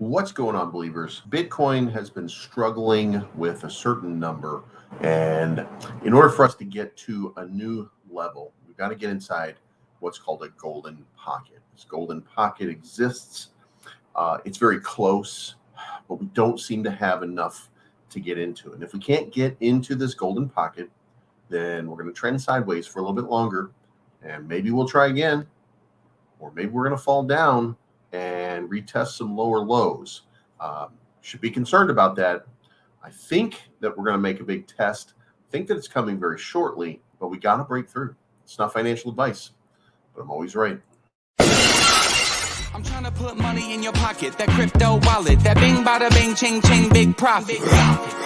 What's going on, believers? Bitcoin has been struggling with a certain number, and in order for us to get to a new level, we've got to get inside what's called a golden pocket. This golden pocket exists. It's very close, but we don't seem to have enough to get into it. And if we can't get into this golden pocket, then we're going to trend sideways for a little bit longer, and maybe we'll try again, or maybe we're going to fall down and retest some lower lows. Should be concerned about that. I think that we're going to make a big test. I think that it's coming very shortly, but we got to break through. It's not financial advice, but I'm always right. I'm trying to put money in your pocket, that crypto wallet, that bing bada bing ching ching big profit.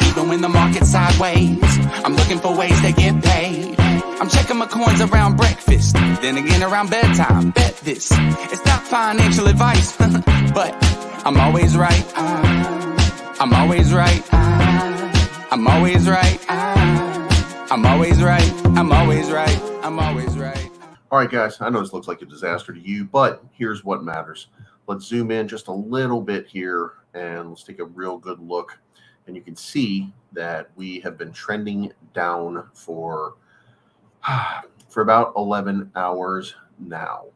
Even when the market's sideways, I'm looking for ways to get paid. I'm checking my coins around breakfast, then again around bedtime. Bet this, it's not financial advice, but I'm always right. I'm always right. I'm always right. I'm always right. I'm always right. I'm always right. All right, guys, I know this looks like a disaster to you, but here's what matters. Let's zoom in just a little bit here, and let's take a real good look. And you can see that we have been trending down for about 11 hours now.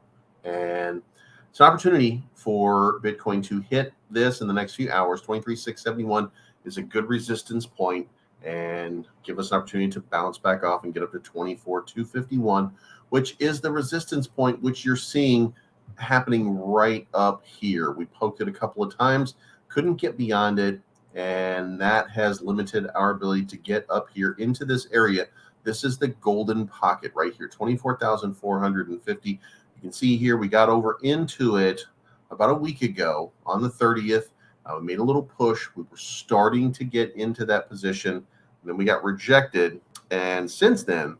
And it's an opportunity for Bitcoin to hit this in the next few hours. 23,671 is a good resistance point and give us an opportunity to bounce back off and get up to 24,251, which is the resistance point, which you're seeing happening right up here. We poked it a couple of times, couldn't get beyond it, and that has limited our ability to get up here into this area. This is the golden pocket right here, 24,450. You can see here we got over into it about a week ago on the 30th. We made a little push. We were starting to get into that position, and then we got rejected. And since then,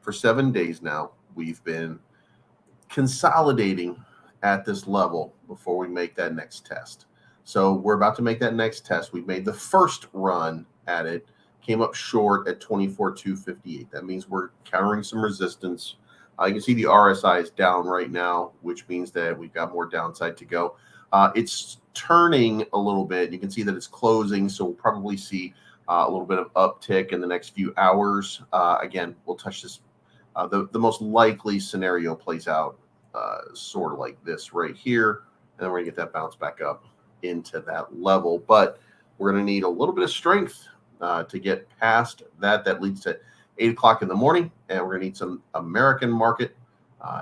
for 7 days now, we've been consolidating at this level before we make that next test. So we're about to make that next test. We've made the first run at it, came up short at 24,258. That means we're countering some resistance. You can see the RSI is down right now, which means that we've got more downside to go. It's turning a little bit. You can see that it's closing, so we'll probably see a little bit of uptick in the next few hours. Again, we'll touch this. The most likely scenario plays out sort of like this right here, and then we're going to get that bounce back up into that level. But we're going to need a little bit of strength to get past that. That leads to 8 o'clock in the morning, and we're going to need some American market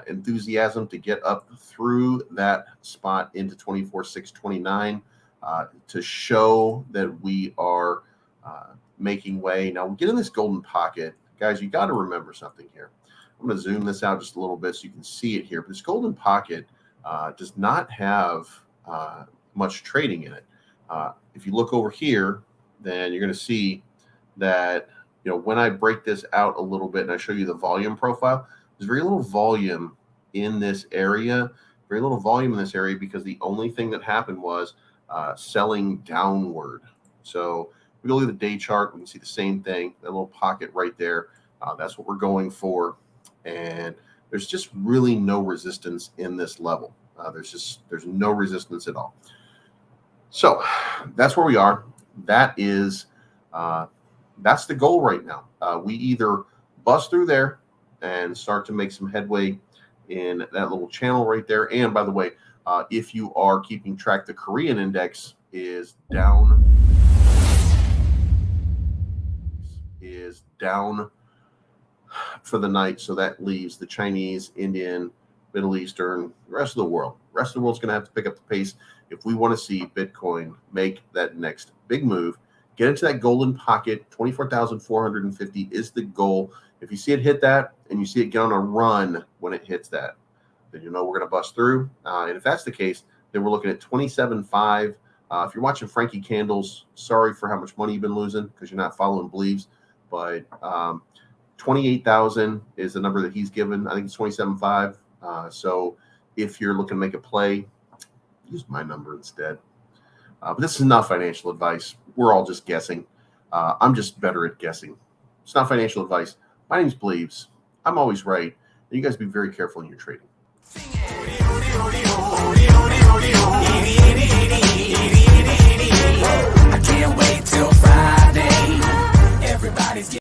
enthusiasm to get up through that spot into 24,629 to show that we are making way. Now, we get in this golden pocket. Guys, you got to remember something here. I'm going to zoom this out just a little bit so you can see it here. But this golden pocket does not have much trading in it. If you look over here, then you're going to see that, when I break this out a little bit and I show you the volume profile, there's very little volume in this area, because the only thing that happened was selling downward. So if we go look at the day chart, we can see the same thing, that little pocket right there. That's what we're going for. And there's just really no resistance in this level. There's no resistance at all. So that's where we are. That's the goal right now. We either bust through there and start to make some headway in that little channel right there. And by the way, if you are keeping track, the Korean index is down. For the night. So that leaves the Chinese, Indian, Middle Eastern, the rest of the world. The rest of the world's going to have to pick up the pace if we want to see Bitcoin make that next big move. Get into that golden pocket. 24,450 is the goal. If you see it hit that and you see it get on a run when it hits that, then you know we're going to bust through. And if that's the case, then we're looking at 27.5. If you're watching Frankie Candles, sorry for how much money you've been losing because you're not following Believes. But 28,000 is the number that he's given. I think it's 27.5. So if you're looking to make a play, use my number instead. But this is not financial advice. We're all just guessing. I'm just better at guessing. It's not financial advice. My name's Believes. I'm always right. And you guys be very careful in your trading.